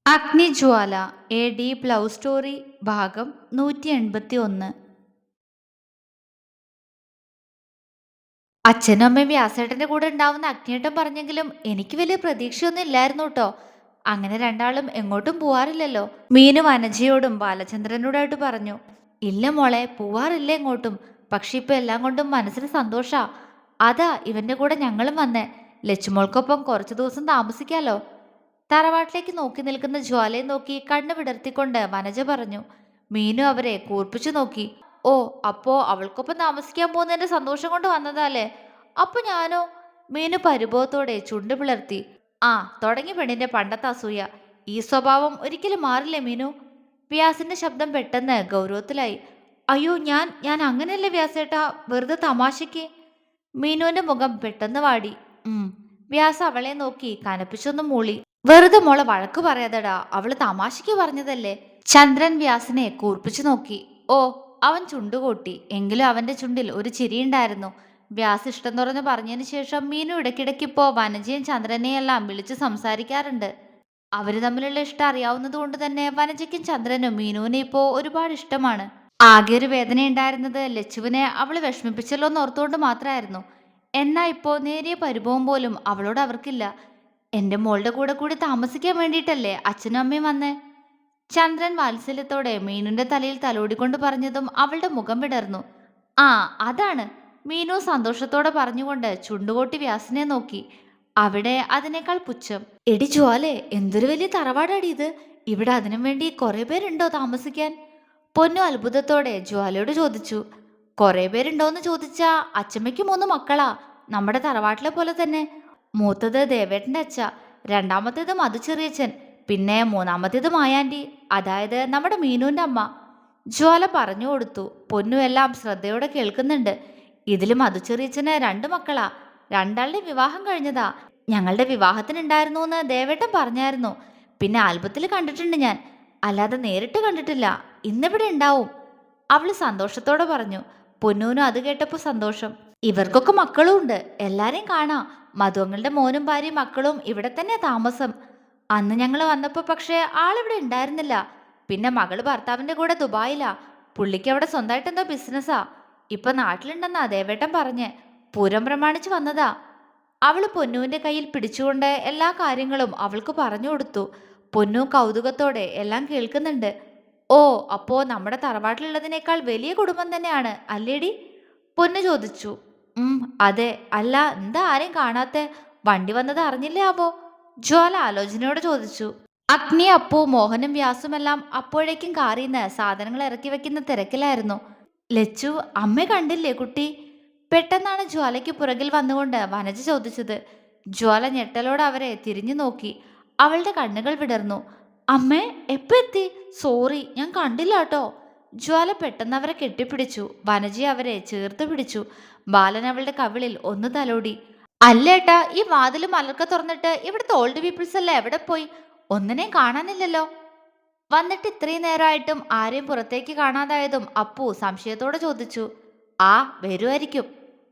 അഗ്നിജ്വാല A deep love story ഭാഗം 181. അച്ഛനും അമ്മയും വ്യാസേട്ടന്റെ കൂടെ ഉണ്ടാവുന്ന അഗ്നിയേട്ടൻ പറഞ്ഞെങ്കിലും എനിക്ക് വലിയ പ്രതീക്ഷയൊന്നും ഇല്ലായിരുന്നു കേട്ടോ. അങ്ങനെ രണ്ടാളും എങ്ങോട്ടും പോവാറില്ലല്ലോ. മീനു വനജയോടും ബാലചന്ദ്രനോടായിട്ട് പറഞ്ഞു. ഇല്ല മോളെ, പോവാറില്ല എങ്ങോട്ടും. പക്ഷെ ഇപ്പൊ എല്ലാം കൊണ്ടും മനസ്സിന് സന്തോഷാ. അതാ ഇവന്റെ കൂടെ ഞങ്ങളും വന്നേ. ലച്ചുമോൾക്കൊപ്പം കുറച്ചു ദിവസം താമസിക്കാലോ. തറവാട്ടിലേക്ക് നോക്കി നിൽക്കുന്ന ജ്വാലയെ നോക്കി കണ്ണു വിടർത്തിക്കൊണ്ട് വനജ പറഞ്ഞു. മീനു അവരെ കൂർപ്പിച്ചു നോക്കി. ഓ, അപ്പോ അവൾക്കൊപ്പം താമസിക്കാൻ പോകുന്നതിന്റെ സന്തോഷം കൊണ്ട് വന്നതല്ലേ? അപ്പൊ ഞാനോ? മീനു പരിഭവത്തോടെ ചുണ്ടു പിളർത്തി. ആ, തുടങ്ങി പെണ്ണിന്റെ പണ്ടത്തെ അസൂയ. ഈ സ്വഭാവം ഒരിക്കലും മാറില്ലേ മീനു? വ്യാസിന്റെ ശബ്ദം പെട്ടെന്ന് ഗൗരവത്തിലായി. അയ്യോ, ഞാൻ ഞാൻ അങ്ങനെയല്ലേ വ്യാസേട്ടാ, വെറുതെ തമാശയ്ക്ക്. മീനുവിന്റെ മുഖം പെട്ടെന്ന് വാടി. വ്യാസ് അവളെ നോക്കി കനപ്പിച്ചൊന്നും മൂളി. വെറുതെ മോളെ വഴക്ക് പറയാതെടാ, അവള് തമാശയ്ക്ക് പറഞ്ഞതല്ലേ. ചന്ദ്രൻ വ്യാസിനെ കൂർപ്പിച്ചു നോക്കി. ഓ, അവൻ ചുണ്ടുകൂട്ടി. എങ്കിലും അവന്റെ ചുണ്ടിൽ ഒരു ചിരിയുണ്ടായിരുന്നു. വ്യാസ് ഇഷ്ടം തുറന്ന് പറഞ്ഞതിന് ശേഷം മീനു ഇടയ്ക്കിടയ്ക്കിപ്പോ വനജയും ചന്ദ്രനെയും എല്ലാം വിളിച്ച് സംസാരിക്കാറുണ്ട്. അവര് തമ്മിലുള്ള ഇഷ്ടം അറിയാവുന്നത് കൊണ്ട് തന്നെ വനജയ്ക്കും ചന്ദ്രനും മീനുവിനെ ഇപ്പോ ഒരുപാട് ഇഷ്ടമാണ്. ആകെ ഒരു വേദന ഉണ്ടായിരുന്നത് ലച്ചുവിനെ അവള് വിഷമിപ്പിച്ചല്ലോ എന്ന് ഓർത്തുകൊണ്ട് മാത്രമായിരുന്നു. എന്നാ ഇപ്പോ നേരിയ പരിഭവം പോലും അവളോട് അവർക്കില്ല. എന്റെ മോളുടെ കൂടെ കൂടി താമസിക്കാൻ വേണ്ടിയിട്ടല്ലേ അച്ഛനും അമ്മയും വന്നേ? ചന്ദ്രൻ വാത്സല്യത്തോടെ മീനുന്റെ തലയിൽ തലോടിക്കൊണ്ട് പറഞ്ഞതും അവളുടെ മുഖം വിടർന്നു. ആ, അതാണ്. മീനു സന്തോഷത്തോടെ പറഞ്ഞുകൊണ്ട് ചുണ്ടുകൊട്ടി വ്യാസിനെ നോക്കി. അവിടെ അതിനേക്കാൾ പുച്ഛം. എടി ജ്വാലെ, എന്തൊരു വലിയ തറവാടാടി ഇത്. ഇവിടെ അതിനും വേണ്ടി കുറെ പേരുണ്ടോ താമസിക്കാൻ? പൊന്നു അത്ഭുതത്തോടെ ജ്വാലയോട് ചോദിച്ചു. കുറെ പേരുണ്ടോന്ന് ചോദിച്ചാ അച്ചമ്മയ്ക്ക് 3 മക്കളാ. നമ്മുടെ തറവാട്ടിലെ പോലെ തന്നെ. മൂത്തത് ദേവേട്ടന്റെ അച്ഛ, രണ്ടാമത്തേത് മധുചെറിയച്ചൻ, പിന്നെ മൂന്നാമത്തേത് മായാൻറ്റി, അതായത് നമ്മുടെ മീനുവിന്റെ അമ്മ. ജ്വാല പറഞ്ഞു കൊടുത്തു. പൊന്നു എല്ലാം ശ്രദ്ധയോടെ കേൾക്കുന്നുണ്ട്. ഇതിൽ മധുചെറിയച്ചന് 2 മക്കളാ. രണ്ടാളുടെ വിവാഹം കഴിഞ്ഞതാ. ഞങ്ങളുടെ വിവാഹത്തിനുണ്ടായിരുന്നു എന്ന് ദേവേട്ടൻ പറഞ്ഞായിരുന്നു. പിന്നെ ആൽബത്തിൽ കണ്ടിട്ടുണ്ട് ഞാൻ, അല്ലാതെ നേരിട്ട് കണ്ടിട്ടില്ല. ഇന്നിവിടെ ഉണ്ടാവും, അവള് സന്തോഷത്തോടെ പറഞ്ഞു. പൊന്നൂനും അത് കേട്ടപ്പോ സന്തോഷം. ഇവർക്കൊക്കെ മക്കളും ഉണ്ട്, എല്ലാരെയും കാണാം. മധുവങ്ങളുടെ മോനും ഭാര്യയും മക്കളും ഇവിടെ തന്നെ താമസം. അന്ന് ഞങ്ങൾ വന്നപ്പോ പക്ഷേ ആളിവിടെ ഉണ്ടായിരുന്നില്ല. പിന്നെ മകള് ഭർത്താവിന്റെ കൂടെ ദുബായിലാ. പുള്ളിക്ക് അവിടെ സ്വന്തമായിട്ട് എന്തോ ബിസിനസ്സാ. ഇപ്പൊ നാട്ടിലുണ്ടെന്നാ ദേവേട്ടൻ പറഞ്ഞ്. പൂരം പ്രമാണിച്ച് വന്നതാ. അവള് പൊന്നുവിന്റെ കയ്യിൽ പിടിച്ചുകൊണ്ട് എല്ലാ കാര്യങ്ങളും അവൾക്ക് പറഞ്ഞു കൊടുത്തു. പൊന്നു കൗതുകത്തോടെ എല്ലാം കേൾക്കുന്നുണ്ട്. ഓ, അപ്പോ നമ്മുടെ തറവാട്ടിലുള്ളതിനേക്കാൾ വലിയ കുടുംബം തന്നെയാണ് അല്ലേടി? പൊന്നു ചോദിച്ചു. അതെ. അല്ല, എന്താ ആരെയും കാണാത്തെ? വണ്ടി വന്നത് അറിഞ്ഞില്ലേ ആവോ? ജ്വാല ആലോചനയോട് ചോദിച്ചു. അഗ്നി, അപ്പു, മോഹനും വ്യാസുമെല്ലാം അപ്പോഴേക്കും കാറിന്ന് സാധനങ്ങൾ ഇറക്കി വെക്കുന്ന തിരക്കിലായിരുന്നു. ലച്ചു, അമ്മ കണ്ടില്ലേ കുട്ടി? പെട്ടെന്നാണ് ജ്വാലയ്ക്ക് പുറകിൽ വന്നുകൊണ്ട് വനജ ചോദിച്ചത്. ജ്വാല ഞെട്ടലോടെ അവരെ തിരിഞ്ഞു നോക്കി. അവളുടെ കണ്ണുകൾ വിടർന്നു. അമ്മേ, എപ്പോ എത്തി? സോറി, ഞാൻ കണ്ടില്ല കേട്ടോ. ജ്വാല പെട്ടെന്ന് അവരെ കെട്ടിപ്പിടിച്ചു. വനജി അവരെ ചേർത്ത് പിടിച്ചു. ബാലൻ അവളുടെ കവിളിൽ ഒന്ന് തലോടി. അല്ലേട്ടാ, ഈ വാതില് മലർക്ക തുറന്നിട്ട് ഇവിടുത്തെ ഓൾഡ് പീപ്പിൾസ് എല്ലാം എവിടെ പോയി? ഒന്നിനെയും കാണാനില്ലല്ലോ. വന്നിട്ട് ഇത്രയും നേരമായിട്ടും ആരെയും പുറത്തേക്ക് കാണാതായതും അപ്പു സംശയത്തോടെ ചോദിച്ചു. ആ, വരുമായിരിക്കും,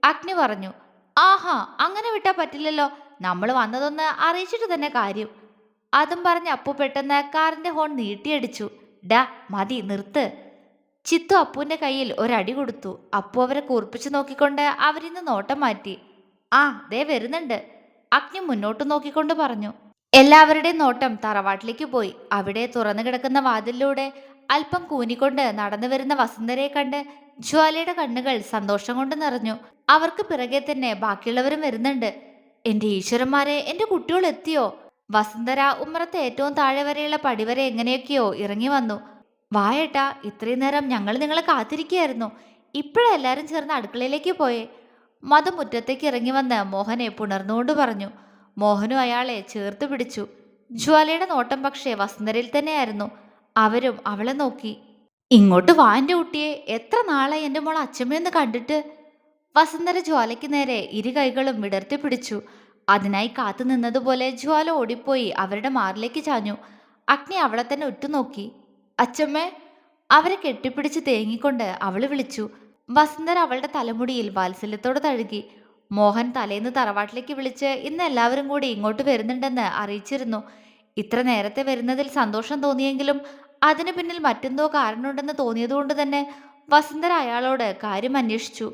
അഗ്നി പറഞ്ഞു. ആഹാ, അങ്ങനെ വിട്ടാ പറ്റില്ലല്ലോ. നമ്മൾ വന്നതൊന്ന് അറിയിച്ചിട്ട് തന്നെ കാര്യം. അതും പറഞ്ഞ് അപ്പു പെട്ടെന്ന് കാറിന്റെ ഹോൺ നീട്ടിയടിച്ചു. ഡാ, മതി, നിർത്ത്. ചിത്തു അപ്പുവിന്റെ കയ്യിൽ ഒരടി കൊടുത്തു. അപ്പു അവരെ കൂർപ്പിച്ചു നോക്കിക്കൊണ്ട് അവരിന്ന് നോട്ടം മാറ്റി. ആ, ദേ വരുന്നുണ്ട്, അഗ്നി മുന്നോട്ട് നോക്കിക്കൊണ്ട് പറഞ്ഞു. എല്ലാവരുടെയും നോട്ടം തറവാട്ടിലേക്ക് പോയി. അവിടെ തുറന്നു കിടക്കുന്ന വാതിലിലൂടെ അല്പം കൂനിക്കൊണ്ട് നടന്നു വരുന്ന വസുന്ധരയെ കണ്ട് ജ്വാലയുടെ കണ്ണുകൾ സന്തോഷം കൊണ്ട് നിറഞ്ഞു. അവർക്ക് പിറകെ തന്നെ ബാക്കിയുള്ളവരും വരുന്നുണ്ട്. എന്റെ ഈശ്വരന്മാരെ, എന്റെ കുട്ടികൾ എത്തിയോ? വസുന്ധര ഉമ്മറത്തെ ഏറ്റവും താഴെ വരെയുള്ള പടിവരെ എങ്ങനെയൊക്കെയോ ഇറങ്ങി വന്നു. വായേട്ടാ, ഇത്രയും നേരം ഞങ്ങൾ നിങ്ങളെ കാത്തിരിക്കുകയായിരുന്നു. ഇപ്പോഴെല്ലാരും ചേർന്ന് അടുക്കളയിലേക്ക് പോയേ. മധു മുറ്റത്തേക്ക് ഇറങ്ങി വന്ന് മോഹനെ പുണർന്നുകൊണ്ട് പറഞ്ഞു. മോഹനും അയാളെ ചേർത്ത് പിടിച്ചു. ജ്വാലയുടെ നോട്ടം പക്ഷേ വസുന്ധരയിൽ തന്നെയായിരുന്നു. അവരും അവളെ നോക്കി. ഇങ്ങോട്ട് വാ എൻ്റെ കുട്ടിയെ, എത്ര നാളായി എൻ്റെ മോൾ അച്ഛമ്മയൊന്ന് കണ്ടിട്ട്. വസുന്ധര ജ്വാലയ്ക്ക് നേരെ ഇരു കൈകളും വിടർത്തി പിടിച്ചു. അതിനായി കാത്തു നിന്നതുപോലെ ജ്വാല ഓടിപ്പോയി അവരുടെ മാറിലേക്ക് ചാഞ്ഞു. അഗ്നി അവളെ തന്നെ ഉറ്റുനോക്കി. അച്ഛമ്മേ, അവരെ കെട്ടിപ്പിടിച്ച് തേങ്ങിക്കൊണ്ട് അവള് വിളിച്ചു. വസുന്ധര അവളുടെ തലമുടിയിൽ വാത്സല്യത്തോടെ തഴുകി. മോഹൻ തലേന്ന് തറവാട്ടിലേക്ക് വിളിച്ച് ഇന്ന് എല്ലാവരും കൂടി ഇങ്ങോട്ട് വരുന്നുണ്ടെന്ന് അറിയിച്ചിരുന്നു. ഇത്ര നേരത്തെ വരുന്നതിൽ സന്തോഷം തോന്നിയെങ്കിലും അതിനു പിന്നിൽ മറ്റെന്തോ കാരണമുണ്ടെന്ന് തോന്നിയതുകൊണ്ട് തന്നെ വസുന്ധര അയാളോട് കാര്യം അന്വേഷിച്ചു.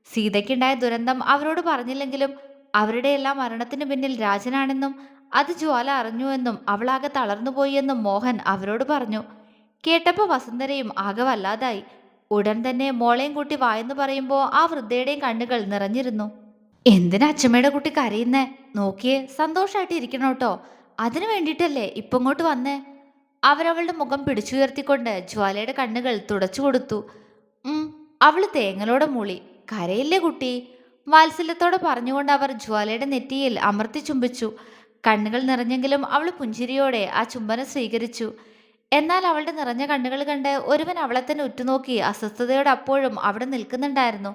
സീതയ്ക്കുണ്ടായ ദുരന്തം അവരോട് പറഞ്ഞില്ലെങ്കിലും അവരുടെ എല്ലാം മരണത്തിന് പിന്നിൽ രാജനാണെന്നും അത് ജ്വാല അറിഞ്ഞുവെന്നും അവളാകെ തളർന്നുപോയി എന്നും മോഹൻ അവരോട് പറഞ്ഞു. കേട്ടപ്പോൾ വസുന്ധരയും ആകെ വല്ലാതായി. ഉടൻ തന്നെ മോളെയും കൂട്ടി വായെന്ന് പറയുമ്പോൾ ആ വൃദ്ധയുടെയും കണ്ണുകൾ നിറഞ്ഞിരുന്നു. എന്തിനാ അച്ഛമ്മയുടെ കുട്ടി കരയുന്നേ? നോക്കിയേ, സന്തോഷമായിട്ട് ഇരിക്കണം കേട്ടോ. അതിനു വേണ്ടിയിട്ടല്ലേ ഇപ്പൊ ഇങ്ങോട്ട് വന്നേ? അവരവളുടെ മുഖം പിടിച്ചുയർത്തിക്കൊണ്ട് ജ്വാലയുടെ കണ്ണുകൾ തുടച്ചു കൊടുത്തു. ഉം അവള് തേങ്ങലോടെ മൂളി. കരയില്ലേ കുട്ടി? വാത്സല്യത്തോടെ പറഞ്ഞുകൊണ്ട് അവർ ജ്വാലയുടെ നെറ്റിയിൽ അമർത്തി ചുംബിച്ചു. കണ്ണുകൾ നിറഞ്ഞെങ്കിലും അവൾ പുഞ്ചിരിയോടെ ആ ചുംബനം സ്വീകരിച്ചു. എന്നാൽ അവളുടെ നിറഞ്ഞ കണ്ണുകൾ കണ്ട് ഒരുവൻ അവളെ തന്നെ ഉറ്റുനോക്കി അസ്വസ്ഥതയോടെ അപ്പോഴും അവിടെ നിൽക്കുന്നുണ്ടായിരുന്നു.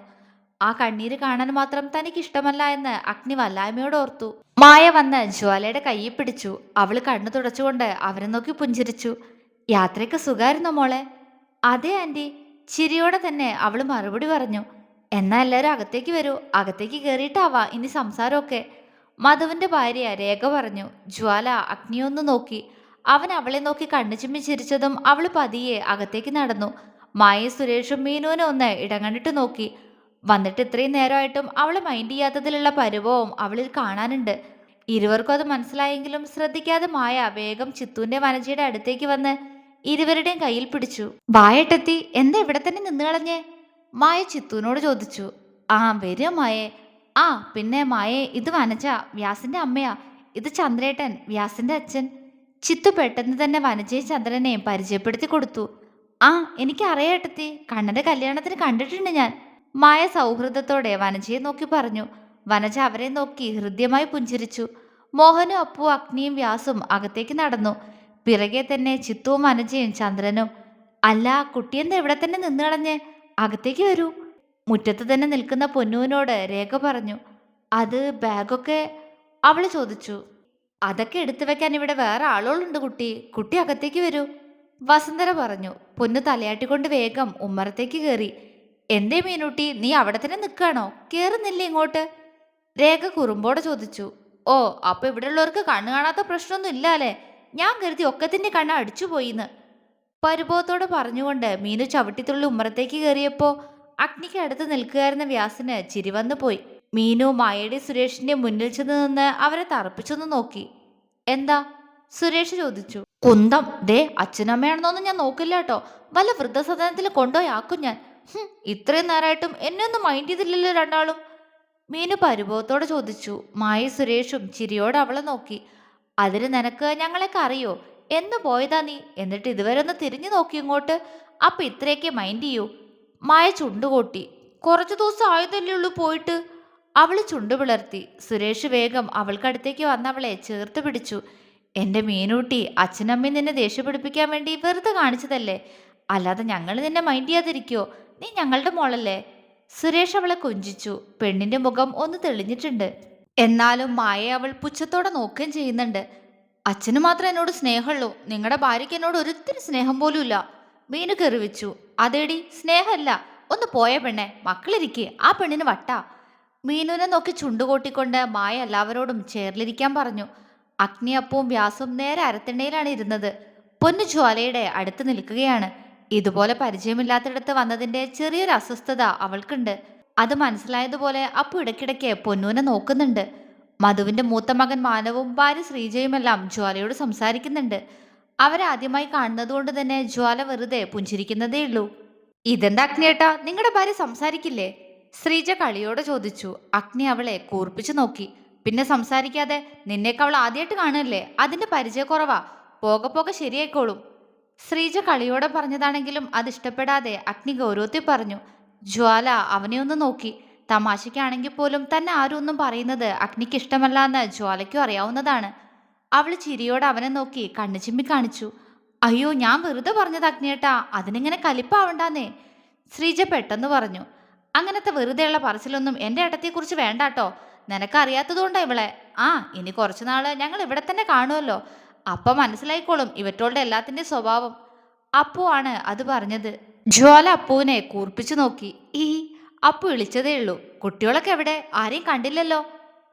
ആ കണ്ണീര് കാണാൻ മാത്രം തനിക്ക് ഇഷ്ടമല്ല എന്ന് അഗ്നി വല്ലായ്മയോട് ഓർത്തു. മായ വന്ന് ജ്വാലയുടെ കയ്യിൽ പിടിച്ചു. അവള് കണ്ണു തുടച്ചുകൊണ്ട് അവരെ നോക്കി പുഞ്ചിരിച്ചു. യാത്രയ്ക്ക് സുഖായിരുന്നോ മോളെ? അതെ ആന്റി, ചിരിയോടെ തന്നെ അവള് മറുപടി പറഞ്ഞു. എന്നാ എല്ലാരും അകത്തേക്ക് വരൂ, അകത്തേക്ക് കയറിയിട്ടാവാ ഇനി സംസാരമൊക്കെ. മധുവിന്റെ ഭാര്യ രേഖ പറഞ്ഞു. ജ്വാല അഗ്നിയൊന്നു നോക്കി. അവൻ അവളെ നോക്കി കണ്ണു ചിമ്മി ചിരിച്ചതും അവള് പതിയെ അകത്തേക്ക് നടന്നു. മായയും സുരേഷും മീനുവിനെ ഒന്ന് ഇടം കണ്ടിട്ട് നോക്കി. വന്നിട്ട് ഇത്രയും നേരമായിട്ടും അവളെ മൈൻഡ് ചെയ്യാത്തതിലുള്ള പരിഭവം അവളിൽ കാണാനുണ്ട്. ഇരുവർക്കും അത് മനസ്സിലായെങ്കിലും ശ്രദ്ധിക്കാതെ മായ വേഗം ചിത്തുവിന്റെ വനജയുടെ അടുത്തേക്ക് വന്ന് ഇരുവരുടെയും കയ്യിൽ പിടിച്ചു. വായട്ടെത്തി, എന്താ ഇവിടെ തന്നെ നിന്ന് കളഞ്ഞേ? മായ ചിത്തുവിനോട് ചോദിച്ചു. ആ വരിക മായേ. ആ പിന്നെ മായേ, ഇത് വനജ, വ്യാസിന്റെ അമ്മയാ. ഇത് ചന്ദ്രേട്ടൻ, വ്യാസിന്റെ അച്ഛൻ. ചിത്തു പെട്ടെന്ന് തന്നെ വനജയും ചന്ദ്രനെയും പരിചയപ്പെടുത്തി കൊടുത്തു. ആ എനിക്കറിയാട്ടെത്തി, കണ്ണന്റെ കല്യാണത്തിന് കണ്ടിട്ടുണ്ട് ഞാൻ. മായ സൗഹൃദത്തോടെ വനജയെ നോക്കി പറഞ്ഞു. വനജ അവരെ നോക്കി ഹൃദ്യമായി പുഞ്ചിരിച്ചു. മോഹനും അപ്പു അഗ്നിയും വ്യാസും അകത്തേക്ക് നടന്നു. പിറകെ തന്നെ ചിത്തുവും വനജയും ചന്ദ്രനും. അല്ല, കുട്ടിയെന്താ ഇവിടെ തന്നെ നിന്ന് കളഞ്ഞ്? അകത്തേക്ക് വരൂ. മുറ്റത്ത് തന്നെ നിൽക്കുന്ന പൊന്നുവിനോട് രേഖ പറഞ്ഞു. അത് ബാഗൊക്കെ അവള് ചോദിച്ചു. അതൊക്കെ എടുത്തു വെക്കാൻ ഇവിടെ വേറെ ആളുകളുണ്ട് കുട്ടി, കുട്ടി അകത്തേക്ക് വരൂ, വസുന്ധര പറഞ്ഞു. പൊന്നു തലയാട്ടിക്കൊണ്ട് വേഗം ഉമ്മറത്തേക്ക് കയറി. എന്തേ മീനൂട്ടി, നീ അവിടെ തന്നെ നിൽക്കാണോ? കേറുന്നില്ലേ ഇങ്ങോട്ട്? രേഖ കുറുമ്പോടെ ചോദിച്ചു. ഓ, അപ്പൊ ഇവിടെ ഉള്ളവർക്ക് കണ്ണു കാണാത്ത പ്രശ്നമൊന്നും ഇല്ലാലേ? ഞാൻ കരുതി ഒക്കത്തിന്റെ കണ്ണ് അടിച്ചുപോയിന്ന്. പരിഭവത്തോടെ പറഞ്ഞുകൊണ്ട് മീനു ചവിട്ടിത്തുള്ളി ഉമ്മറത്തേക്ക് കയറിയപ്പോ അഗ്നിക്ക് അടുത്ത് നിൽക്കുകയായിരുന്ന വ്യാസിന് ചിരി വന്നു പോയി. മീനു മായയുടെ സുരേഷിന്റെ മുന്നിൽ ചെന്ന് നിന്ന് അവരെ തറപ്പിച്ചൊന്ന് നോക്കി. എന്താ? സുരേഷ് ചോദിച്ചു. കുന്തം, ദേ അച്ഛനമ്മയാണെന്നൊന്നും ഞാൻ നോക്കില്ല കേട്ടോ. വല്ല വൃദ്ധസദനത്തിൽ കൊണ്ടുപോയി ആക്കും ഞാൻ. ഇത്രയും നേരമായിട്ടും എന്നെ ഒന്നും മൈൻഡ് ചെയ്തില്ലല്ലോ രണ്ടാളും. മീനു പരിഭവത്തോടെ ചോദിച്ചു. മായ സുരേഷും ചിരിയോടെ അവളെ നോക്കി. അതിന് നിനക്ക് ഞങ്ങളെയൊക്കെ അറിയോ? എന്ന് പോയതാ നീ, എന്നിട്ട് ഇതുവരെ ഒന്ന് തിരിഞ്ഞു നോക്കി ഇങ്ങോട്ട്. അപ്പൊ ഇത്രയൊക്കെ മൈൻഡ് ചെയ്യൂ. മായ ചുണ്ടുകൊട്ടി. കുറച്ചു ദിവസം ആയതല്ലേ ഉള്ളൂ പോയിട്ട്. അവള് ചുണ്ടു പിളർത്തി. സുരേഷ് വേഗം അവൾക്കടുത്തേക്ക് വന്ന് അവളെ ചേർത്ത് പിടിച്ചു. എന്റെ മീനൂട്ടി, അച്ഛനമ്മയും നിന്നെ ദേഷ്യപിടിപ്പിക്കാൻ വേണ്ടി വെറുതെ കാണിച്ചതല്ലേ, അല്ലാതെ ഞങ്ങൾ നിന്നെ മൈൻഡ് ചെയ്യാതിരിക്കോ? നീ ഞങ്ങളുടെ മോളല്ലേ? സുരേഷ് അവളെ കൊഞ്ചിച്ചു. പെണ്ണിന്റെ മുഖം ഒന്ന് തെളിഞ്ഞിട്ടുണ്ട്. എന്നാലും മായയെ അവൾ പുച്ഛത്തോടെ നോക്കുകയും ചെയ്യുന്നുണ്ട്. അച്ഛന് മാത്രം എന്നോട് സ്നേഹമുള്ളൂ, നിങ്ങളുടെ ഭാര്യയ്ക്ക് എന്നോട് ഒരിത്തിരി സ്നേഹം പോലും ഇല്ല. മീനു കെറിവിച്ചു. അതേടി, സ്നേഹമല്ല. ഒന്ന് പോയ പെണ്ണെ, മക്കളിരിക്കെ, ആ പെണ്ണിന് വട്ടാ. മീനുവിനെ നോക്കി ചുണ്ടുകൂട്ടിക്കൊണ്ട് മായ എല്ലാവരോടും ചേർലിരിക്കാൻ പറഞ്ഞു. അഗ്നി അപ്പവും വ്യാസും നേരെ അരത്തിണ്ണയിലാണ് ഇരുന്നത്. പൊന്നു ജ്വാലയുടെ അടുത്ത് നിൽക്കുകയാണ്. ഇതുപോലെ പരിചയമില്ലാത്തിടത്ത് വന്നതിന്റെ ചെറിയൊരു അസ്വസ്ഥത അവൾക്കുണ്ട്. അത് മനസ്സിലായതുപോലെ അപ്പു ഇടയ്ക്കിടയ്ക്ക് പൊന്നൂനെ നോക്കുന്നുണ്ട്. മധുവിന്റെ മൂത്ത മകൻ മാനവും ഭാര്യ ശ്രീജയുമെല്ലാം ജ്വാലയോട് സംസാരിക്കുന്നുണ്ട്. അവരാദ്യമായി കാണുന്നത് കൊണ്ട് തന്നെ ജ്വാല വെറുതെ പുഞ്ചിരിക്കുന്നതേ ഉള്ളൂ. ഇതെന്താ അഗ്നിയേട്ടാ, നിങ്ങളുടെ ഭാര്യ സംസാരിക്കില്ലേ? ശ്രീജ കളിയോടെ ചോദിച്ചു. അഗ്നി അവളെ കൂർപ്പിച്ചു നോക്കി. പിന്നെ സംസാരിക്കാതെ? നിന്നേക്ക് അവൾ ആദ്യമായിട്ട് കാണുകയല്ലേ, അതിന്റെ പരിചയക്കുറവാ. പോകെ പോകെ ശരിയായിക്കോളും. ശ്രീജ കളിയോടെ പറഞ്ഞതാണെങ്കിലും അത് ഇഷ്ടപ്പെടാതെ അഗ്നി ഗൗരവത്തിൽ പറഞ്ഞു. ജ്വാല അവനെ ഒന്ന് നോക്കി. തമാശയ്ക്കാണെങ്കിൽ പോലും തന്നെ ആരും ഒന്നും പറയുന്നത് അഗ്നിക്ക് ഇഷ്ടമല്ല എന്ന് ജ്വാലയ്ക്കും അറിയാവുന്നതാണ്. അവൾ ചിരിയോടെ അവനെ നോക്കി കണ്ണു ചിമ്മി കാണിച്ചു. അയ്യോ, ഞാൻ വെറുതെ പറഞ്ഞത് അഗ്നിയേട്ടാ, അതിനിങ്ങനെ കലിപ്പാവണ്ടാന്നേ. ശ്രീജ പെട്ടെന്ന് പറഞ്ഞു. അങ്ങനത്തെ വെറുതെയുള്ള പറച്ചിലൊന്നും എൻ്റെ ഏട്ടത്തെക്കുറിച്ച് വേണ്ടാട്ടോ. നിനക്കറിയാത്തതുകൊണ്ടാ ഇവളെ. ആ, ഇനി കുറച്ചുനാള് ഞങ്ങൾ ഇവിടെ തന്നെ കാണുമല്ലോ, അപ്പൊ മനസ്സിലായിക്കോളും ഇവറ്റോളുടെ എല്ലാത്തിന്റെ സ്വഭാവം. അപ്പു ആണ് അത് പറഞ്ഞത്. ജ്വാല അപ്പുവിനെ കൂർപ്പിച്ചു നോക്കി. ഈ അപ്പു വിളിച്ചതേ ഉള്ളൂ. കുട്ടികളൊക്കെ എവിടെ? ആരെയും കണ്ടില്ലല്ലോ.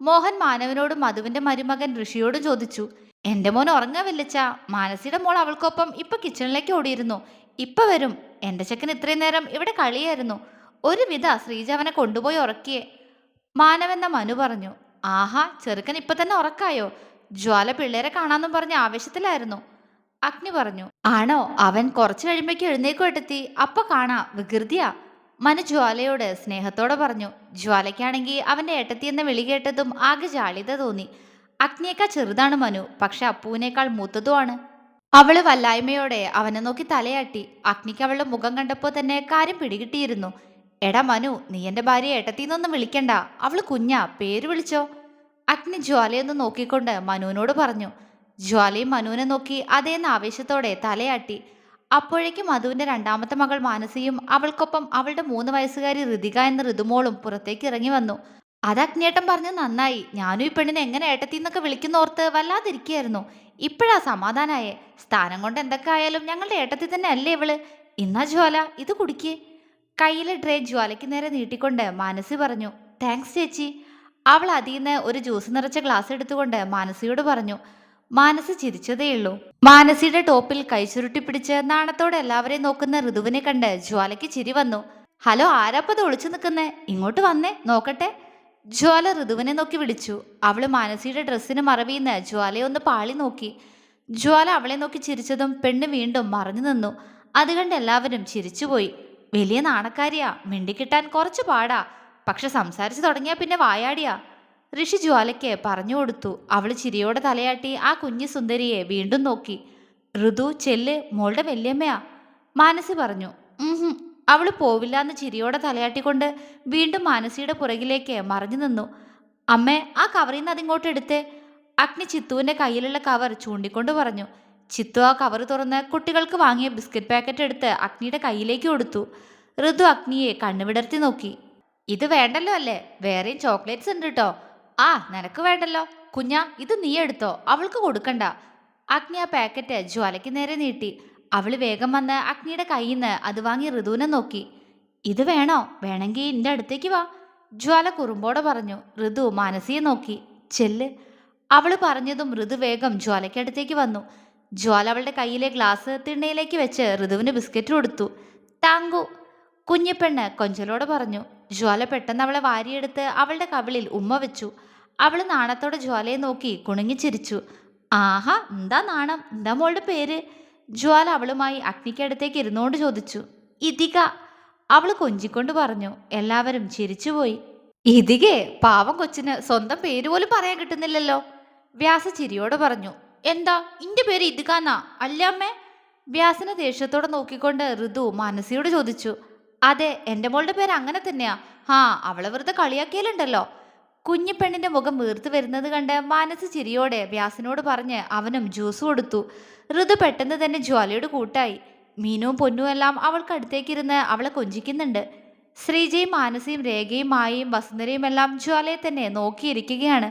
മോഹൻ മാനവനോടും മധുവിന്റെ മരുമകൻ ഋഷിയോടും ചോദിച്ചു. എന്റെ മോൻ ഉറങ്ങാ വല്ലിച്ച. മാനസിയുടെ മോൾ അവൾക്കൊപ്പം ഇപ്പൊ കിച്ചണിലേക്ക് ഓടിയിരുന്നു. ഇപ്പൊ വരും. എന്റെ ചെക്കൻ ഇത്രയും നേരം ഇവിടെ കളിയായിരുന്നു. ഒരുവിധ ശ്രീജ അവനെ കൊണ്ടുപോയി ഉറക്കിയേ. മാനവെന്ന മനു പറഞ്ഞു. ആഹാ, ചെറുക്കൻ ഇപ്പൊ തന്നെ ഉറക്കായോ? ജ്വാല പിള്ളേരെ കാണാന്നും പറഞ്ഞ ആവേശത്തിലായിരുന്നു. അഗ്നി പറഞ്ഞു. ആണോ? അവൻ കുറച്ചു കഴിയുമ്പേക്ക് എഴുന്നേക്കും എടുത്തി. അപ്പൊ കാണാ, വികൃതിയാ. മനു ജ്വാലയോട് സ്നേഹത്തോടെ പറഞ്ഞു. ജ്വാലയ്ക്കാണെങ്കിൽ അവന്റെ ഏട്ടത്തി എന്ന വിളി കേട്ടതും ആകെ ജാളിത തോന്നി. അഗ്നിയേക്കാൾ ചെറുതാണ് മനു, പക്ഷെ അപ്പുവിനേക്കാൾ മൂത്തതുമാണ്. അവള് വല്ലായ്മയോടെ അവനെ നോക്കി തലയാട്ടി. അഗ്നിക്ക് അവളുടെ മുഖം കണ്ടപ്പോൾ തന്നെ കാര്യം പിടികിട്ടിയിരുന്നു. എടാ മനു, നീ എന്റെ ഭാര്യ ഏട്ടത്തിന്നൊന്നും വിളിക്കണ്ട. അവള് കുഞ്ഞാ, പേര് വിളിച്ചോ. അഗ്നി ജ്വാലയൊന്ന് നോക്കിക്കൊണ്ട് മനുവിനോട് പറഞ്ഞു. ജ്വാലയും മനുവിനെ നോക്കി അതേന്ന് ആവേശത്തോടെ തലയാട്ടി. അപ്പോഴേക്കും മധുവിന്റെ രണ്ടാമത്തെ മകൾ മാനസിയും അവൾക്കൊപ്പം അവളുടെ 3 വയസ്സുകാരി ഋതിക എന്ന ഋതുമോളും പുറത്തേക്ക് ഇറങ്ങി വന്നു. അത് അഗ്നിയേട്ടൻ പറഞ്ഞു നന്നായി. ഞാനും ഈ പെണ്ണിനെ എങ്ങനെ ഏട്ടത്തിന്നൊക്കെ വിളിക്കുന്നോർത്ത് വല്ലാതിരിക്കുകയായിരുന്നു. ഇപ്പോഴാ സമാധാനായേ. സ്ഥാനം കൊണ്ട് എന്തൊക്കെ ആയാലും ഞങ്ങളുടെ ഏട്ടത്തി തന്നെ അല്ലേ ഇവള്. ഇന്നാ ജ്വാല, ഇത് കുടിക്കേ. കയ്യിലെ ട്രേ ജ്വാലയ്ക്ക് നേരെ നീട്ടിക്കൊണ്ട് മാനസി പറഞ്ഞു. താങ്ക്സ് ചേച്ചി. അവൾ അതിന്ന് ഒരു ജ്യൂസ് നിറച്ച ഗ്ലാസ് എടുത്തുകൊണ്ട് മാനസിയോട് പറഞ്ഞു. മാനസി ചിരിച്ചതേയുള്ളൂ. മാനസിയുടെ ടോപ്പിൽ കൈ ചുരുട്ടി പിടിച്ച് നാണത്തോടെ എല്ലാവരെയും നോക്കുന്ന ഋതുവിനെ കണ്ട് ജ്വാലയ്ക്ക് ചിരി വന്നു. ഹലോ, ആരാപ്പത് ഒളിച്ചു നിൽക്കുന്നേ? ഇങ്ങോട്ട് വന്നേ, നോക്കട്ടെ. ജ്വാല ഋതുവിനെ നോക്കി വിളിച്ചു. അവള് മാനസിയുടെ ഡ്രസ്സിന് മറവിന്ന് ജ്വാലയെ ഒന്ന് പാളി നോക്കി. ജ്വാല അവളെ നോക്കി ചിരിച്ചതും പെണ്ണ് വീണ്ടും മറഞ്ഞു നിന്നു. അത് കണ്ട് എല്ലാവരും ചിരിച്ചുപോയി. വലിയ നാണക്കാരിയാ, മിണ്ടിക്കിട്ടാൻ കുറച്ച് പാടാ. പക്ഷെ സംസാരിച്ചു തുടങ്ങിയാ പിന്നെ വായാടിയാ. ഋഷി ജ്വാലയ്ക്ക് പറഞ്ഞു കൊടുത്തു. അവള് ചിരിയോടെ തലയാട്ടി ആ കുഞ്ഞു സുന്ദരിയെ വീണ്ടും നോക്കി. ഋതു ചെല്ല്, മോളുടെ വല്യമ്മയാ. മാനസി പറഞ്ഞു. അവള് പോവില്ലാന്ന് ചിരിയോടെ തലയാട്ടിക്കൊണ്ട് വീണ്ടും മാനസിയുടെ പുറകിലേക്ക് മറഞ്ഞു നിന്നു. അമ്മേ, ആ കവറിൽ നിന്ന് അതിങ്ങോട്ട് എടുത്തേ. അഗ്നി ചിത്തുവിന്റെ കയ്യിലുള്ള കവർ ചൂണ്ടിക്കൊണ്ട് പറഞ്ഞു. ചിത്തു ആ കവർ തുറന്ന് കുട്ടികൾക്ക് വാങ്ങിയ ബിസ്ക്കറ്റ് പാക്കറ്റ് എടുത്ത് അഗ്നിയുടെ കയ്യിലേക്ക് കൊടുത്തു. ഋതു അഗ്നിയെ കണ്ണുവിടർത്തി നോക്കി. ഇത് വേണ്ടല്ലോ അല്ലേ? വേറെയും ചോക്ലേറ്റ്സ് ഉണ്ട് കേട്ടോ. ആ, നിനക്ക് വേണ്ടല്ലോ കുഞ്ഞാ, ഇത് നീ എടുത്തോ, അവൾക്ക് കൊടുക്കണ്ട. അഗ്നി ആ പാക്കറ്റ് ജ്വാലയ്ക്ക് നേരെ നീട്ടി. അവള് വേഗം വന്ന് അഗ്നിയുടെ കയ്യിൽ നിന്ന് അത് വാങ്ങി ഋതുവിനെ നോക്കി. ഇത് വേണോ? വേണമെങ്കിൽ എൻ്റെ അടുത്തേക്ക് വാ. ജ്വാല കുറുമ്പോടെ പറഞ്ഞു. ഋതു മാനസിയെ നോക്കി. ചെല്ല്. അവള് പറഞ്ഞതും ഋതു വേഗം ജ്വാലയ്ക്കടുത്തേക്ക് വന്നു. ജ്വാല അവളുടെ കയ്യിലെ ഗ്ലാസ് തിണ്ണയിലേക്ക് വെച്ച് ഋതുവിന് ബിസ്ക്കറ്റ് കൊടുത്തു. താങ്കു. കുഞ്ഞിപ്പെണ്ണ് കൊഞ്ചലോടെ പറഞ്ഞു. ജ്വാല പെട്ടെന്ന് അവളെ വാരിയെടുത്ത് അവളുടെ കവിളിൽ ഉമ്മ വെച്ചു. അവള് നാണത്തോടെ ജ്വാലയെ നോക്കി കുണുങ്ങിച്ചിരിച്ചു. ആഹാ, എന്താ നാണം? എന്താ മോളുടെ പേര്? ജ്വാല അവളുമായി അഗ്നിക്കടുത്തേക്ക് ഇരുന്നോണ്ട് ചോദിച്ചു. ഇതിക. അവള് കൊഞ്ചിക്കൊണ്ട് പറഞ്ഞു. എല്ലാവരും ചിരിച്ചുപോയി. ഇതികേ, പാവം കൊച്ചിന് സ്വന്തം പേര് പോലും പറയാൻ കിട്ടുന്നില്ലല്ലോ. വ്യാസ ചിരിയോടെ പറഞ്ഞു. എന്താ, ഇന്റെ പേര് ഇതികാന്നാ അല്ലമ്മേ? വ്യാസനെ ദേഷ്യത്തോടെ നോക്കിക്കൊണ്ട് ഋതു മാനസിയോട് ചോദിച്ചു. അതെ, എൻ്റെ മോളുടെ പേര് അങ്ങനെ തന്നെയാ. ഹാ, അവളെ വെറുതെ കളിയാക്കിയാലുണ്ടല്ലോ. കുഞ്ഞിപ്പെണ്ണിന്റെ മുഖം വീർത്ത് വരുന്നത് കണ്ട് മാനസി ചിരിയോടെ വ്യാസനോട് പറഞ്ഞ് അവനും ജ്യൂസ് കൊടുത്തു. ഋതു പെട്ടെന്ന് തന്നെ ജ്വാലയോട് കൂട്ടായി. മീനുവും പൊന്നും എല്ലാം അവൾക്കടുത്തേക്കിരുന്ന് അവളെ കൊഞ്ചിക്കുന്നുണ്ട്. ശ്രീജയും മാനസിയും രേഖയും മായയും വസുന്ധരയും എല്ലാം ജ്വാലയെ തന്നെ നോക്കിയിരിക്കുകയാണ്.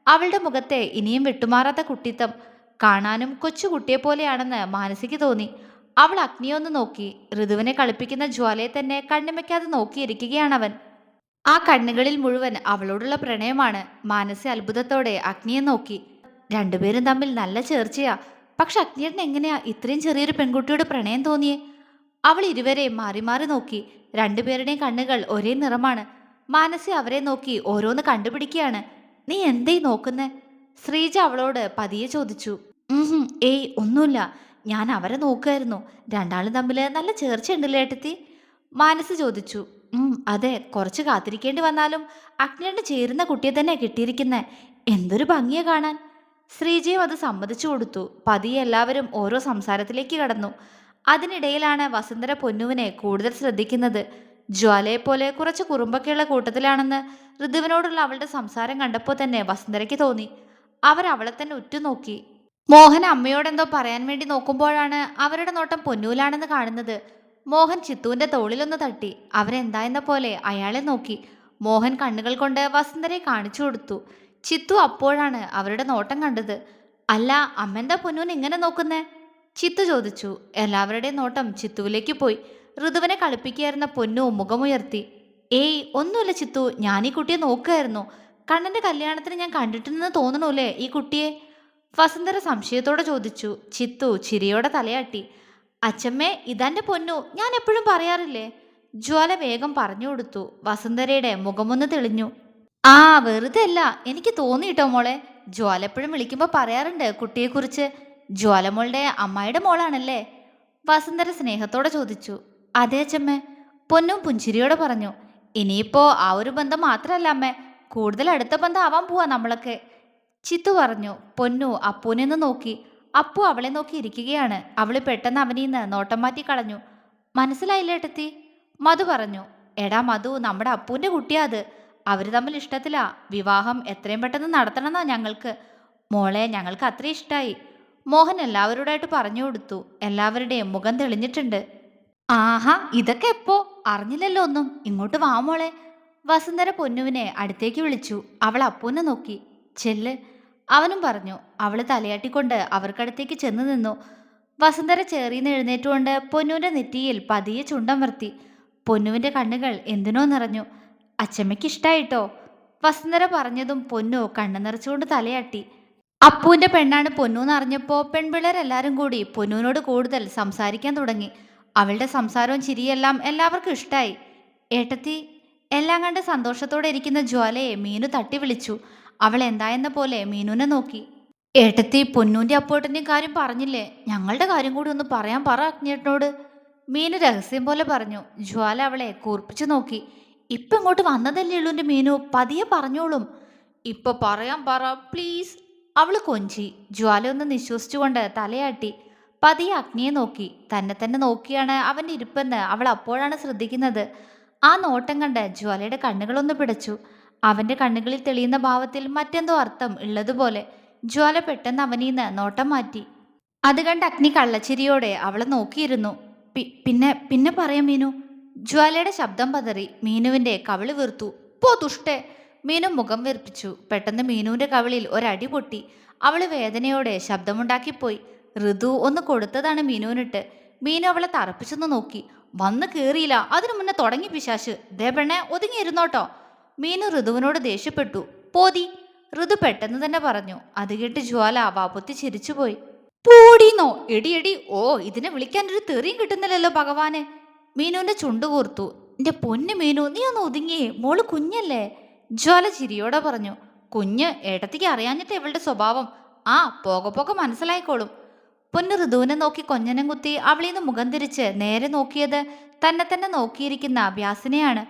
അവളുടെ മുഖത്തെ ഇനിയും വിട്ടുമാറാത്ത കുട്ടിത്തം കാണാനും കൊച്ചുകുട്ടിയെ പോലെയാണെന്ന് മാനസിക്ക് തോന്നി. അവൾ അഗ്നിയൊന്ന് നോക്കി. ഋതുവിനെ കളിപ്പിക്കുന്ന ജ്വാലയെ തന്നെ കണ്ണുമയ്ക്കാതെ നോക്കിയിരിക്കുകയാണവൻ. ആ കണ്ണുകളിൽ മുഴുവൻ അവളോടുള്ള പ്രണയമാണ്. മാനസി അത്ഭുതത്തോടെ അഗ്നിയെ നോക്കി. രണ്ടുപേരും തമ്മിൽ നല്ല ചേർച്ചയാ. പക്ഷെ അഗ്നിയേട്ടന് എങ്ങനെയാ ഇത്രയും ചെറിയൊരു പെൺകുട്ടിയോട് പ്രണയം തോന്നിയേ? അവൾ ഇരുവരെയും മാറി മാറി നോക്കി. രണ്ടുപേരുടെയും കണ്ണുകൾ ഒരേ നിറമാണ്. മാനസി അവരെ നോക്കി ഓരോന്ന് കണ്ടുപിടിക്കുകയാണ്. നീ എന്തേ നോക്കുന്നേ? ശ്രീജ അവളോട് പതിയെ ചോദിച്ചു. ഏയ് ഒന്നുമില്ല, ഞാൻ അവരെ നോക്കുമായിരുന്നു. രണ്ടാളും തമ്മിൽ നല്ല ചേർച്ചയുണ്ടല്ലേ ഏട്ടത്തി? മാനസി ചോദിച്ചു. അതെ, കുറച്ച് കാത്തിരിക്കേണ്ടി വന്നാലും അഗ്നിയുടെ ചേരുന്ന കുട്ടിയെ തന്നെ കിട്ടിയിരിക്കുന്നേ. എന്തൊരു ഭംഗിയെ കാണാൻ. ശ്രീജയും അത് സമ്മതിച്ചു കൊടുത്തു. പതിയെ എല്ലാവരും ഓരോ സംസാരത്തിലേക്ക് കടന്നു. അതിനിടയിലാണ് വസുന്ധര പൊന്നുവിനെ കൂടുതൽ ശ്രദ്ധിക്കുന്നത്. ജ്വാലയെപ്പോലെ കുറച്ച് കുറുമ്പൊക്കെയുള്ള കൂട്ടത്തിലാണെന്ന് ഋതുവിനോടുള്ള അവളുടെ സംസാരം കണ്ടപ്പോൾ തന്നെ വസുന്ധരയ്ക്ക് തോന്നി. അവളെ തന്നെ ഉറ്റുനോക്കി. മോഹൻ അമ്മയോടെന്തോ പറയാൻ വേണ്ടി നോക്കുമ്പോഴാണ് അവരുടെ നോട്ടം പൊന്നൂലാണെന്ന് കാണുന്നത്. മോഹൻ ചിത്തുവിന്റെ തോളിലൊന്ന് തട്ടി. അവരെന്തായെന്ന പോലെ അയാളെ നോക്കി. മോഹൻ കണ്ണുകൾ കൊണ്ട് വസുന്ധരയെ കാണിച്ചു കൊടുത്തു. ചിത്തു അപ്പോഴാണ് അവരുടെ നോട്ടം കണ്ടത്. അല്ല, അമ്മെന്താ പൊന്നൂന് ഇങ്ങനെ നോക്കുന്നേ? ചിത്തു ചോദിച്ചു. എല്ലാവരുടെയും നോട്ടം ചിത്തുവിലേക്ക് പോയി. ഋതുവിനെ കളിപ്പിക്കുകയായിരുന്ന പൊന്നു മുഖമുയർത്തി. ഏയ് ഒന്നുമില്ല ചിത്തു, ഞാൻ ഈ കുട്ടിയെ നോക്കുകയായിരുന്നു. കണ്ണന്റെ കല്യാണത്തിന് ഞാൻ കണ്ടിട്ടുണ്ടെന്ന് തോന്നണൂല്ലേ ഈ കുട്ടിയെ? വസുന്ധര സംശയത്തോടെ ചോദിച്ചു. ചിത്തു ചിരിയോടെ തലയാട്ടി. അച്ചമ്മേ, ഇതെന്റെ പൊന്നു, ഞാൻ എപ്പോഴും പറയാറില്ലേ. ജ്വാല വേഗം പറഞ്ഞു കൊടുത്തു. വസുന്ധരയുടെ മുഖമൊന്ന് തെളിഞ്ഞു. ആ, വെറുതെ അല്ല, എനിക്ക് തോന്നിയിട്ടോ മോളെ. ജ്വാല എപ്പോഴും വിളിക്കുമ്പോൾ പറയാറുണ്ട് കുട്ടിയെക്കുറിച്ച്. ജ്വാലമോളുടെ അമ്മായിയുടെ മോളാണല്ലേ? വസുന്ധര സ്നേഹത്തോടെ ചോദിച്ചു. അതെ അച്ചമ്മേ, പൊന്നും പുഞ്ചിരിയോടെ പറഞ്ഞു. ഇനിയിപ്പോ ആ ഒരു ബന്ധം മാത്രമല്ല അമ്മേ, കൂടുതൽ അടുത്ത ബന്ധം ആവാൻ പോവാ നമ്മളൊക്കെ. ചിത്തു പറഞ്ഞു. പൊന്നു അപ്പൂനെന്ന് നോക്കി. അപ്പു അവളെ നോക്കി ഇരിക്കുകയാണ്. അവള് പെട്ടെന്ന് അവനീന്ന് നോട്ടം മാറ്റി കളഞ്ഞു. മനസ്സിലായില്ല ഏട്ടത്തി? മധു പറഞ്ഞു. എടാ മധു, നമ്മുടെ അപ്പൂന്റെ കുട്ടിയാ അത്. അവര് തമ്മിൽ ഇഷ്ടത്തിലാ. വിവാഹം എത്രയും പെട്ടെന്ന് നടത്തണമെന്നാ ഞങ്ങൾക്ക്. മോളെ, ഞങ്ങൾക്ക് അത്ര ഇഷ്ടായി. മോഹൻ എല്ലാവരോടായിട്ട് പറഞ്ഞു കൊടുത്തു. എല്ലാവരുടെയും മുഖം തെളിഞ്ഞിട്ടുണ്ട്. ആഹാ, ഇതൊക്കെ എപ്പോ? അറിഞ്ഞില്ലല്ലോ ഒന്നും. ഇങ്ങോട്ട് വാ മോളെ. വസുന്ധര പൊന്നുവിനെ അടുത്തേക്ക് വിളിച്ചു. അവൾ അപ്പൂനെ നോക്കി. ചെല്ല്, അവനും പറഞ്ഞു. അവള് തലയാട്ടിക്കൊണ്ട് അവർക്കടുത്തേക്ക് ചെന്ന് നിന്നു. വസുന്ധര ചേറിന്ന് എഴുന്നേറ്റുകൊണ്ട് പൊന്നുവിന്റെ നെറ്റിയിൽ പതിയെ ചുണ്ടമർത്തി. പൊന്നുവിന്റെ കണ്ണുകൾ എന്തിനോ നിറഞ്ഞു. അച്ചമ്മയ്ക്ക് ഇഷ്ടായിട്ടോ? വസുന്ധര പറഞ്ഞതും പൊന്നു കണ്ണു നിറച്ചുകൊണ്ട് തലയാട്ടി. അപ്പുവിന്റെ പെണ്ണാണ് പൊന്നു എന്നറിഞ്ഞപ്പോ പെൺപിള്ളേരെല്ലാരും കൂടി പൊന്നുവിനോട് കൂടുതൽ സംസാരിക്കാൻ തുടങ്ങി. അവളുടെ സംസാരവും ചിരിയെല്ലാം എല്ലാവർക്കും ഇഷ്ടായി. ഏട്ടത്തി, എല്ലാം കണ്ട് സന്തോഷത്തോടെ ഇരിക്കുന്ന ജ്വാലയെ മീനു തട്ടി വിളിച്ചു. അവൾ എന്തായെന്ന പോലെ മീനുവിനെ നോക്കി. ഏട്ടത്തി, പൊന്നൂന്റെ അപ്പോട്ടന്റെയും കാര്യം പറഞ്ഞില്ലേ? ഞങ്ങളുടെ കാര്യം കൂടി ഒന്ന് പറയാൻ പറ അഗ്നിയേട്ടനോട്. മീനു രഹസ്യം പോലെ പറഞ്ഞു. ജ്വാല അവളെ കൂർപ്പിച്ചു നോക്കി. ഇപ്പൊ ഇങ്ങോട്ട് വന്നതല്ലേ ഉള്ളൂ എന്റെ മീനു, പതിയെ പറഞ്ഞോളും. ഇപ്പൊ പറയാൻ പറ പ്ലീസ്. അവള് കൊഞ്ചി. ജ്വാല ഒന്ന് നിശ്വസിച്ചുകൊണ്ട് തലയാട്ടി. പതിയെ അഗ്നിയെ നോക്കി. തന്നെ തന്നെ നോക്കിയാണ് അവന്റെ ഇരിപ്പെന്ന് അവൾ അപ്പോഴാണ് ശ്രദ്ധിക്കുന്നത്. ആ നോട്ടം കണ്ട് ജ്വാലയുടെ കണ്ണുകളൊന്ന് പിടച്ചു. അവന്റെ കണ്ണുകളിൽ തെളിയുന്ന ഭാവത്തിൽ മറ്റെന്തോ അർത്ഥം ഉള്ളതുപോലെ. ജ്വാല പെട്ടെന്ന് അവനീന്ന് നോട്ടം മാറ്റി. അത് കണ്ട് അഗ്നി കള്ളച്ചിരിയോടെ അവളെ നോക്കിയിരുന്നു. പിന്നെ പിന്നെ പറയാം മീനു. ജ്വാലയുടെ ശബ്ദം പതറി. മീനുവിന്റെ കവിള് വീർത്തു. പോ ദുഷ്ടേ. മീനു മുഖം വീർപ്പിച്ചു. പെട്ടെന്ന് മീനുവിന്റെ കവിളിൽ ഒരടി പൊട്ടി. അവള് വേദനയോടെ ശബ്ദമുണ്ടാക്കിപ്പോയി. ഋതു ഒന്ന് കൊടുത്തതാണ് മീനുവിനിട്ട്. മീനു അവളെ തറപ്പിച്ചൊന്ന് നോക്കി. വന്ന് കേറിയില്ല, അതിനു മുന്നേ തുടങ്ങി പിശാശ്. ദേ പെണ്ണെ, ഒതുങ്ങിയിരുന്നോട്ടോ. മീനു ഋതുവിനോട് ദേഷ്യപ്പെട്ടു. പോതി. ഋതു പെട്ടെന്ന് തന്നെ പറഞ്ഞു. അത് കേട്ട് ജ്വാല വാപ്പൊത്തി ചിരിച്ചുപോയി. പൂടീന്നോ? എടി എടി. ഓ, ഇതിനെ വിളിക്കാൻ ഒരു തെറിയും കിട്ടുന്നില്ലല്ലോ ഭഗവാനെ. മീനുവിന്റെ ചുണ്ടു കൂർത്തു. എന്റെ പൊന്നു മീനു, നീ ഒന്ന് ഒതുങ്ങിയേ, മോള് കുഞ്ഞല്ലേ. ജ്വാല ചിരിയോടെ പറഞ്ഞു. കുഞ്ഞ് ഏട്ടത്തിക്ക് അറിയാഞ്ഞിട്ട് ഇവളുടെ സ്വഭാവം. ആ, പോകെ പോകെ മനസ്സിലായിക്കോളും. പൊന്നു ഋതുവിനെ നോക്കി കൊഞ്ഞനം കുത്തി അവളീന്ന് മുഖം തിരിച്ച് നേരെ നോക്കിയത് തന്നെ തന്നെ നോക്കിയിരിക്കുന്ന വ്യാസിനെയാണ്.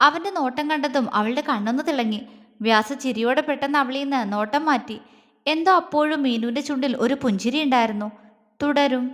അവന്റെ നോട്ടം കണ്ടതും അവളുടെ കണ്ണൊന്ന് തിളങ്ങി. വ്യാസ ചിരിയോടെ പെട്ടെന്ന് അവളീന്ന് നോട്ടം മാറ്റി. എന്തോ അപ്പോഴും മീനുവിന്റെ ചുണ്ടിൽ ഒരു പുഞ്ചിരി ഉണ്ടായിരുന്നു. തുടരും.